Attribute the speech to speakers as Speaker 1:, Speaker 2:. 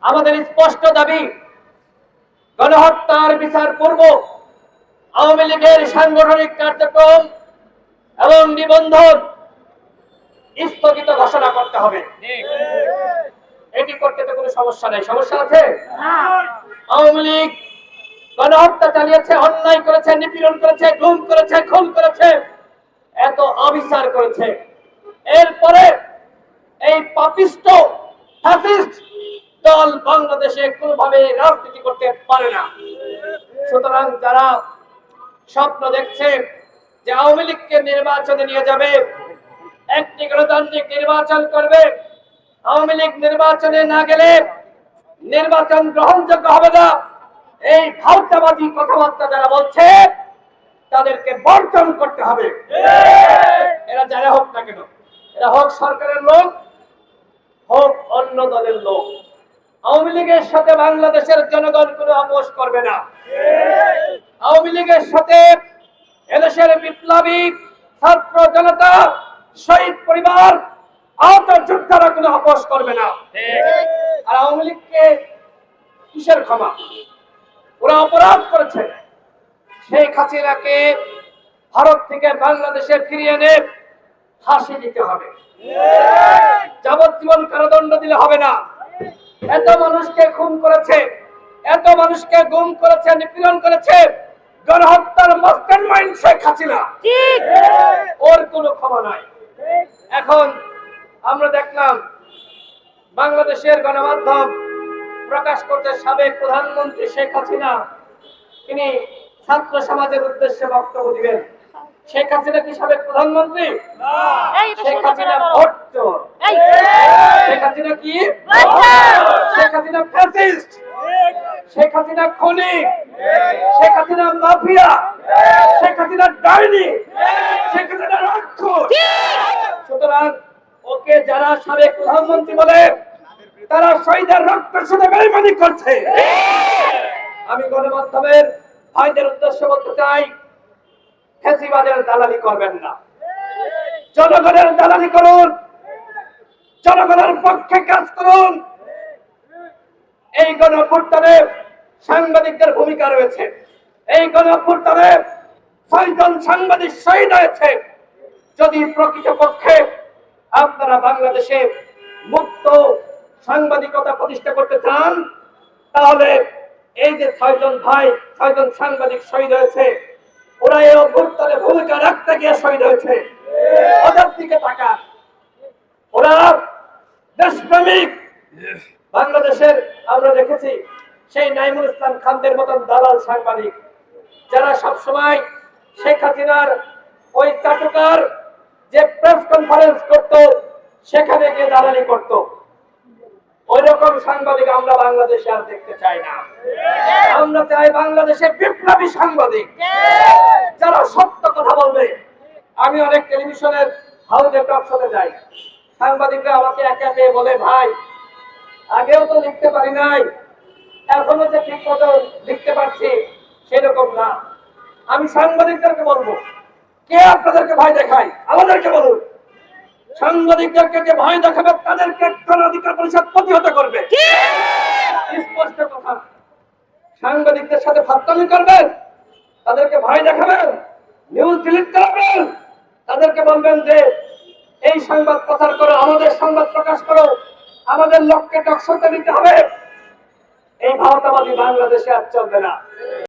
Speaker 1: আমাদের স্পষ্ট দাবি, গণহত্যার বিচার পূর্ব আওয়ামী লীগের সাংগঠনিক কার্যক্রম এবং নিবন্ধন স্থগিত ঘোষণা করতে হবে। এটি করতে তো কোনো সমস্যা নেই। সমস্যা আছে? আওয়ামী লীগ গণহত্যা চালিয়েছে, অন্যায় করেছে, নিপীড়ন করেছে, গুম করেছে, খুন করেছে, এত অবিচার করেছে। এরপরে এই পাপিষ্ট ফ্যাসিস্ট দল বাংলাদেশে কোনোভাবে রাজনীতি করতে পারে না। সুতরাং যারা স্বপ্ন দেখছে যে আওয়ামী লীগকে নির্বাচনে নিয়ে যাবে, একটি গণতান্ত্রিক নির্বাচন করবে, আওয়ামী লীগ নির্বাচনে না গেলে নির্বাচন গ্রহণযোগ্য হবে না, এই ভাওতাবাদী কথাবার্তা যারা বলছে তাদেরকে বর্জন করতে হবে। এরা যারা হোক না কেন, এরা হোক সরকারের লোক, হোক অন্য দলের লোক, আওয়ামী লীগের সাথে বাংলাদেশের জনগণ কোনো আপোষ করবে না। আওয়ামী লীগের সাথে এদেশের বিপ্লবী ছাত্র জনতা, শহীদ পরিবার, আহত যোদ্ধারা কোনো আপোষ করবে না। আর আওয়ামী লীগকে কিসের ক্ষমা? ওরা অপরাধ করেছে। শেখ হাসিনাকে ভারত থেকে বাংলাদেশে ফিরিয়ে এনে ফাঁসি দিতে হবে, যাবজ্জীবন কারাদণ্ড দিলে হবে না। এত মানুষকে খুন করেছে, এত মানুষকে গুম করেছে, নিপীড়ন করেছে, গণহত্যার মাস্টারমাইন্ড শেখ হাসিনা, ওর কোনো ক্ষমা নাই। এখন আমরা দেখলাম বাংলাদেশের গণমাধ্যম প্রকাশ করতে সাবেক প্রধানমন্ত্রী শেখ হাসিনা তিনি ছাত্র সমাজের উদ্দেশ্যে বক্তব্য দিবেন। শেখ হাসিনা কি সাবেক প্রধানমন্ত্রী? শেখ হাসিনা ভোটচোর। শেখ হাসিনা কি? শেখ হাসিনা ফ্যাসিস্ট। শেখ হাসিনা খুনি। শেখ হাসিনা মাফিয়া। শেখ হাসিনা ডাইনি। শেখ হাসিনা রাক্ষস। সুতরাং ওকে যারা সাবেক প্রধানমন্ত্রী বলে তারা শহীদের রক্তের সাথে বেইমানি করছে। আমি গণমাধ্যমের ভাইদের উদ্দেশ্যে বলতে চাই, ফ্যাসিবাদের দালালি করবেন না, জনগণের দালালি করুন, জনগণের পক্ষে কাজ করুন। এই গণঅভ্যুত্থানে সাংবাদিকদের ভূমিকা রয়েছে। এই গণঅভ্যুত্থানে ৬ জন সাংবাদিক শহীদ হয়েছে। যদি প্রকৃতপক্ষে আপনারা বাংলাদেশে মুক্ত সাংবাদিকতা প্রতিষ্ঠা করতে চান, তাহলে এই যে ৬ জন ভাই, ৬ জন সাংবাদিক শহীদ হয়েছে, ওরা এই অভ্যুত্থানে ভূমিকা রাখতে গিয়ে শহীদ হয়েছে। ওদের দিকে তাকান, ওরা দেশপ্রেমিক। বাংলাদেশের আমরা দেখেছি সেই নাইমুল ইসলাম খানদের মতন দালাল সাংবাদিক, যারা সবসময় শেখ হাসিনার ওই চাটুকার যে প্রেস কনফারেন্স করত সেখানে গিয়ে দালালি করত। ওই রকম সাংবাদিক আমরা বাংলাদেশে আর দেখতে চাই না। আমরা চাই বাংলাদেশে বিপ্লবী সাংবাদিক, যারা সত্য কথা বলবে। আমি অনেক টেলিভিশনের হাউজে টক শোতে যাই, সাংবাদিকরা আমাকে একা পেয়ে বলে, ভাই আগেও তো লিখতে পারি নাই, এখনো যে ঠিক মতো লিখতে পারছি সেরকম না। আমি সাংবাদিকদেরকে বলবো, কে আপনাদেরকে ভয় দেখায়? আমাদেরকে বলুন। সাংবাদিকদেরকে যে ভয় দেখাবে তাদেরকে গণ অধিকার পরিষদ প্রতিহত করবে। স্পষ্ট কথা। সাংবাদিকদের সাথে ফাত্তামি করবেন, তাদেরকে ভয় দেখাবেন, নিউজ ডিলিট করাবেন, তাদেরকে বলবেন যে এই সংবাদ প্রচার করো, আমাদের সংবাদ প্রকাশ করো, আমাদের লক্ষ্যে টকশোতে নিতে হবে। এই ভাওতাবাদী বাংলাদেশে আর চলবে না।